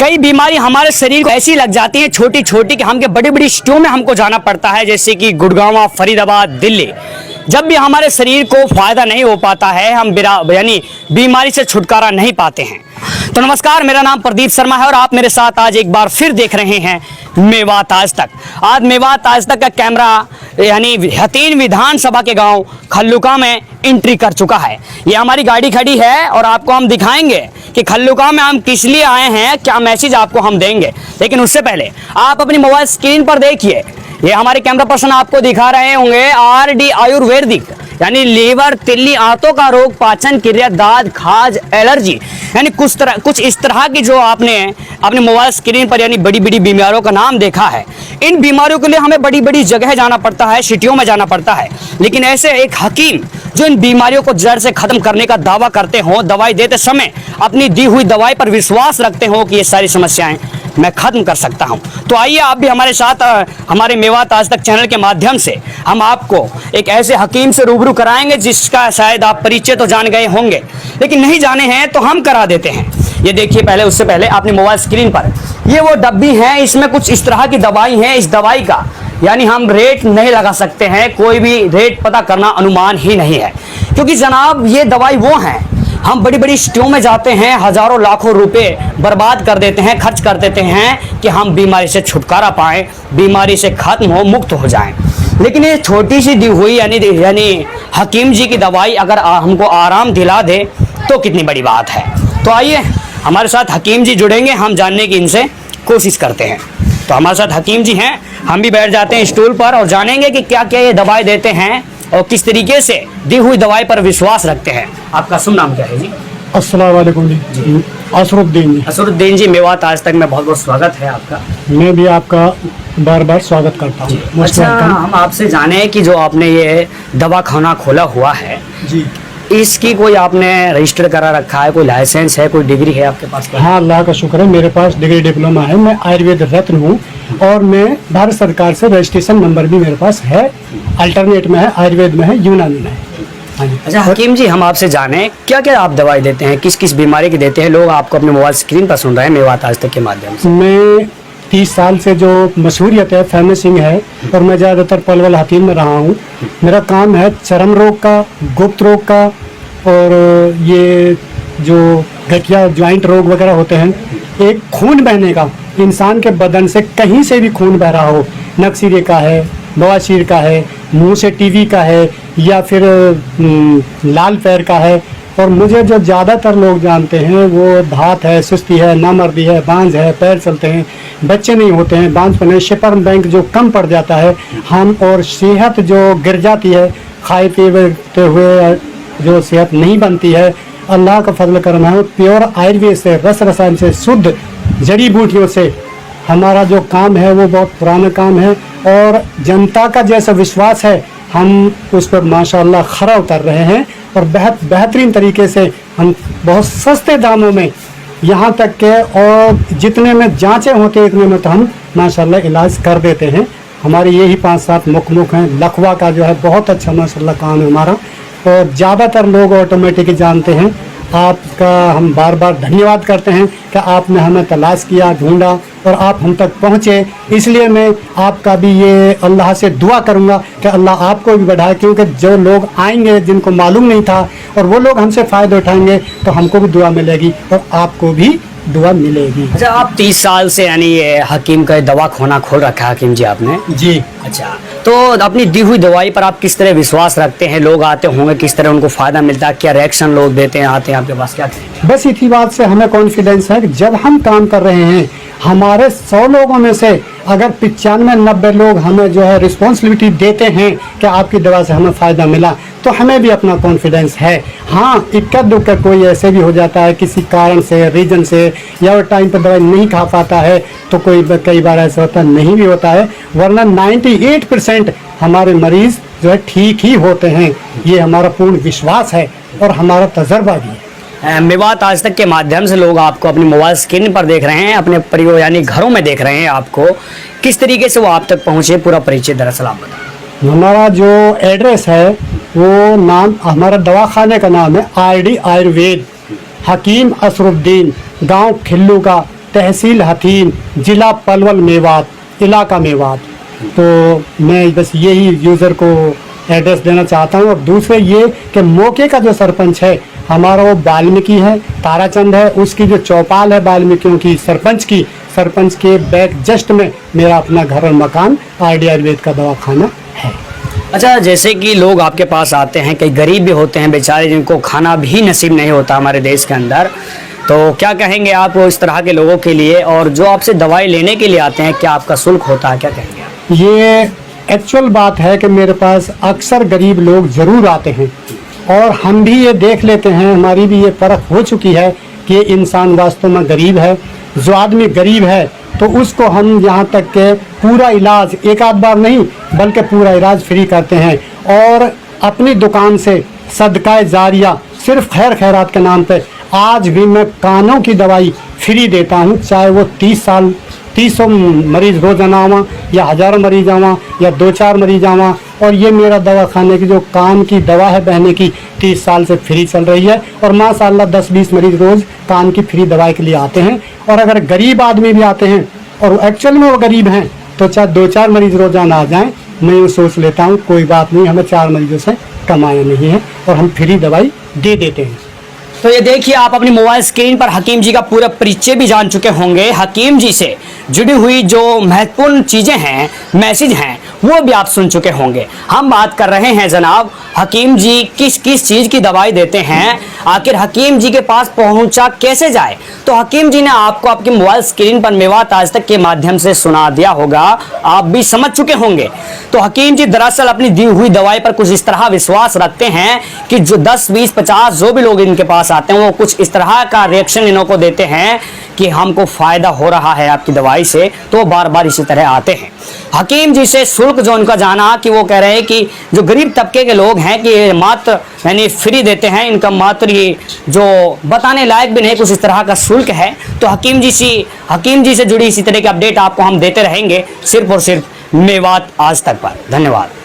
कई बीमारी हमारे शरीर को ऐसी लग जाती है छोटी छोटी कि हमके बड़ी बड़ी सिटियों में हमको जाना पड़ता है, जैसे कि गुड़गांव, फरीदाबाद, दिल्ली। जब भी हमारे शरीर को फायदा नहीं हो पाता है, हम यानी बीमारी से छुटकारा नहीं पाते हैं। तो नमस्कार, मेरा नाम प्रदीप शर्मा है और आप मेरे साथ आज एक बार फिर देख रहे हैं मेवात आज तक। आज मेवात आज तक का कैमरा यानी हथीन विधानसभा के गांव खल्लुका में एंट्री कर चुका है। ये हमारी गाड़ी खड़ी है और आपको हम दिखाएंगे कि खल्लुका में हम किस लिए आए हैं, क्या मैसेज आपको हम देंगे। लेकिन उससे पहले आप अपनी मोबाइल स्क्रीन पर देखिए, ये हमारे कैमरा पर्सन आपको दिखा रहे होंगे आरडी आयुर्वेदिक, यानी लीवर, तिल्ली, आंतों का रोग, पाचन क्रिया, दाद, खाज, एलर्जी, यानी कुछ इस तरह की जो आपने अपने मोबाइल स्क्रीन पर यानी बड़ी बड़ी बीमारियों का नाम देखा है। इन बीमारियों के लिए हमें बड़ी बड़ी जगह जाना पड़ता है, सिटियों में जाना पड़ता है। लेकिन ऐसे एक हकीम जो इन बीमारियों को जड़ से खत्म करने का दावा करते हो, दवाई देते समय अपनी दी हुई दवाई पर विश्वास रखते हो कि ये सारी समस्याएं मैं खत्म कर सकता हूं। तो आइए आप भी हमारे साथ हमारे मेवात आज तक चैनल के माध्यम से हम आपको एक ऐसे हकीम से रूबरू कराएंगे जिसका शायद आप परिचय तो जान गए होंगे, लेकिन नहीं जाने हैं तो हम करा देते हैं। ये देखिए, पहले उससे पहले अपनी मोबाइल स्क्रीन पर ये वो डब्बी है, इसमें कुछ इस तरह की दवाई है। इस दवाई का यानी हम रेट नहीं लगा सकते हैं, कोई भी रेट पता करना अनुमान ही नहीं है, क्योंकि जनाब ये दवाई वो है, हम बड़ी बड़ी सिटियों में जाते हैं, हजारों लाखों रुपए बर्बाद कर देते हैं, खर्च कर देते हैं कि हम बीमारी से छुटकारा पाएं, बीमारी से खत्म हो, मुक्त हो जाएं। लेकिन ये छोटी सी दी हुई यानी हकीम जी की दवाई अगर हमको आराम दिला दे तो कितनी बड़ी बात है। तो आइए हमारे साथ हकीम जी जुड़ेंगे, हम जानने की इनसे कोशिश करते हैं। तो हमारे साथ हकीम जी हैं, हम भी बैठ जाते हैं स्टूल पर और जानेंगे कि क्या क्या ये दवाई देते हैं और किस तरीके से दी हुई दवाई पर विश्वास रखते हैं। आपका शुभ नाम क्या है जी? अस्सलाम वालेकुम जी। असरुद्दीन जी। असरुद्दीन जी, मेवात आज तक में बहुत बहुत स्वागत है आपका। मैं भी आपका बार बार स्वागत करता हूँ। अच्छा, हम आपसे जाने कि जो आपने ये दवा खाना खोला हुआ है जी, इसकी कोई आपने रजिस्टर करा रखा है, कोई लाइसेंस है, कोई डिग्री है आपके पास? हाँ, अल्लाह का शुक्र है, मेरे पास डिग्री डिप्लोमा है, मैं आयुर्वेद रत्न हूँ और मैं भारत सरकार से रजिस्ट्रेशन नंबर भी मेरे पास है। अल्टरनेट में है, आयुर्वेद में है, यूनानी में है। अच्छा हकीम जी, हम आपसे जाने क्या क्या आप दवाई देते हैं, किस किस बीमारी की देते हैं? लोग आपको अपने मोबाइल स्क्रीन पर सुन रहे हैं मेवात आज तक के माध्यम से। मैं 30 साल से जो मशहूरियत है, फेमसिंग है, और मैं ज़्यादातर पलवल हकीम में रहा हूँ। मेरा काम है चर्म रोग का, गुप्त रोग का, और ये जो गठिया ज्वाइंट रोग वगैरह होते हैं, एक खून बहने का, इंसान के बदन से कहीं से भी खून बह रहा हो, नक्सीरे का है, बवासीर का है, मुंह से टीवी का है, या फिर लाल पैर का है, और मुझे जो ज़्यादातर लोग जानते हैं वो धात है, सुस्ती है, नामर्दी है, बांझ है, पैर चलते हैं, बच्चे नहीं होते हैं, बांझपन है, स्पर्म बैंक जो कम पड़ जाता है हम, और सेहत जो गिर जाती है, खाए पीते हुए जो सेहत नहीं बनती है, अल्लाह का फजल करना है। प्योर आयुर्वेद से, रस रसायन से, शुद्ध जड़ी बूटियों से हमारा जो काम है वो बहुत पुराना काम है, और जनता का जैसा विश्वास है हम उस पर माशाअल्लाह खरा उतर रहे हैं, और बेहतरीन तरीके से हम बहुत सस्ते दामों में, यहाँ तक के और जितने में जांचें होती हैं इतने में तो हम माशाअल्लाह इलाज कर देते हैं। हमारे यही 5-7 मुख हैं। लखवा का जो है बहुत अच्छा माशाअल्लाह काम है हमारा, और ज़्यादातर लोग ऑटोमेटिक जानते हैं। आपका हम बार बार धन्यवाद करते हैं कि आपने हमें तलाश किया, ढूंढा और आप हम तक पहुँचे। इसलिए मैं आपका भी ये अल्लाह से दुआ करूँगा कि अल्लाह आपको भी बढ़ाए, क्योंकि जो लोग आएंगे जिनको मालूम नहीं था और वो लोग हमसे फ़ायदा उठाएंगे तो हमको भी दुआ मिलेगी और आपको भी दुआ मिलेगी। अच्छा, आप 30 साल से यानी ये हकीम का दवा खाना खोल रखा है हकीम जी आपने? जी। अच्छा, तो अपनी दी हुई दवाई पर आप किस तरह विश्वास रखते हैं? लोग आते होंगे, किस तरह उनको फायदा मिलता है, क्या रिएक्शन लोग देते हैं, आते हैं आपके पास, क्या करें? बस इसी बात से हमें कॉन्फिडेंस है कि जब हम काम कर रहे हैं, हमारे 100 लोगों में से अगर 95-90 लोग हमें जो है रिस्पॉन्सिबिलिटी देते हैं कि आपकी दवा से हमें फ़ायदा मिला, तो हमें भी अपना कॉन्फिडेंस है। हाँ, इक्का दुक्का कोई ऐसे भी हो जाता है किसी कारण से, रीजन से, या वो टाइम पर दवाई नहीं खा पाता है, तो कई बार ऐसा होता नहीं भी होता है, वरना 98% हमारे मरीज़ जो है ठीक ही होते हैं। ये हमारा पूर्ण विश्वास है और हमारा तजर्बा भी है। मेवात आज तक के माध्यम से लोग आपको अपनी मोबाइल स्क्रीन पर देख रहे हैं, अपने परिवार यानी घरों में देख रहे हैं आपको, किस तरीके से वो आप तक पहुँचे, पूरा परिचय दरअसल आप बताएं। हमारा जो एड्रेस है वो नाम, हमारा दवाखाने का नाम है आरडी आयुर्वेद, हकीम असरुद्दीन, गांव खिल्लू का, तहसील हथीन, जिला पलवल, मेवात, इलाका मेवात। तो मैं बस यही यूज़र को एड्रेस देना चाहता हूँ। और दूसरे ये कि मौके का जो सरपंच है हमारा वो वाल्मीकि है, ताराचंद है, उसकी जो चौपाल है वाल्मीकियों की सरपंच के बैक जस्ट में मेरा अपना घर और मकान RD आयुर्वेद का दवाखाना है। अच्छा, जैसे कि लोग आपके पास आते हैं, कई गरीब भी होते हैं बेचारे, जिनको खाना भी नसीब नहीं होता हमारे देश के अंदर, तो क्या कहेंगे आप इस तरह के लोगों के लिए? और जो आपसे दवाई लेने के लिए आते हैं, क्या आपका शुल्क होता है, क्या कहेंगे आप? ये एक्चुअल बात है कि मेरे पास अक्सर गरीब लोग ज़रूर आते हैं और हम भी ये देख लेते हैं, हमारी भी ये परख हो चुकी है कि ये इंसान वास्तव में गरीब है। जो आदमी गरीब है तो उसको हम यहाँ तक के पूरा इलाज एक आध बार नहीं बल्कि पूरा इलाज फ्री करते हैं। और अपनी दुकान से सदका जारिया सिर्फ खैर खैरात के नाम पे आज भी मैं कानों की दवाई फ्री देता हूँ, चाहे वो 300 मरीज रोजाना आवा या 1000 मरीज आवा या 2-4 मरीज आवा। और ये मेरा दवाखाने की जो कान की दवा है बहने की 30 साल से फ्री चल रही है। और माशाल्लाह 10-20 मरीज रोज़ कान की फ्री दवाई के लिए आते हैं। और अगर गरीब आदमी भी आते हैं और एक्चुअल में वो गरीब हैं तो चाहे 2-4 मरीज रोजाना आ जाएं, मैं ये सोच लेता हूँ कोई बात नहीं, हमें 4 मरीजों से कमाया नहीं है और हम फ्री दवाई दे देते हैं। तो ये देखिए, आप अपनी मोबाइल स्क्रीन पर हकीम जी का पूरा परिचय भी जान चुके होंगे। हकीम जी से जुड़ी हुई जो महत्वपूर्ण चीज़ें हैं, मैसेज हैं, वो भी आप सुन चुके होंगे। हम बात कर रहे हैं जनाब, हकीम जी किस किस चीज़ की दवाई देते हैं, आखिर हकीम जी के पास पहुंचा कैसे जाए। तो हकीम जी ने आपको आपकी मोबाइल स्क्रीन पर मेवात आज तक के माध्यम से सुना दिया होगा, आप भी समझ चुके होंगे। तो हकीम जी दरअसल अपनी दी हुई दवाई पर कुछ इस तरह विश्वास रखते हैं कि जो 10, 20, 50 जो भी लोग इनके पास आते हैं वो कुछ इस तरह का रिएक्शन इन्हों को देते हैं कि हमको फायदा हो रहा है आपकी दवाई से, तो बार बार इसी तरह आते हैं। हकीम जी से शुल्क जो उनका जाना कि वो कह रहे हैं कि जो गरीब तबके के लोग हैं कि मात्र यानी फ्री देते हैं, इनका मात्र ये जो बताने लायक भी नहीं कुछ इस तरह का शुल्क है। तो हकीम जी से जुड़ी इसी तरह की अपडेट आपको हम देते रहेंगे सिर्फ और सिर्फ मेवात आज तक पर। धन्यवाद।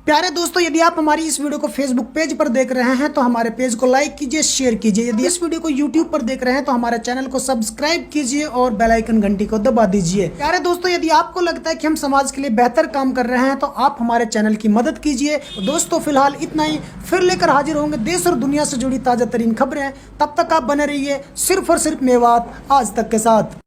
प्यारे दोस्तों, यदि आप हमारी इस वीडियो को फेसबुक पेज पर देख रहे हैं तो हमारे पेज को लाइक कीजिए, शेयर कीजिए। यदि इस वीडियो को यूट्यूब पर देख रहे हैं तो हमारे चैनल को सब्सक्राइब कीजिए और बेल आइकन घंटी को दबा दीजिए। प्यारे दोस्तों, यदि आपको लगता है कि हम समाज के लिए बेहतर काम कर रहे हैं तो आप हमारे चैनल की मदद कीजिए। तो दोस्तों फिलहाल इतना ही, फिर लेकर हाजिर होंगे देश और दुनिया से जुड़ी ताजा तरीन खबरें। तब तक आप बने रहिए सिर्फ और सिर्फ मेवात आज तक के साथ।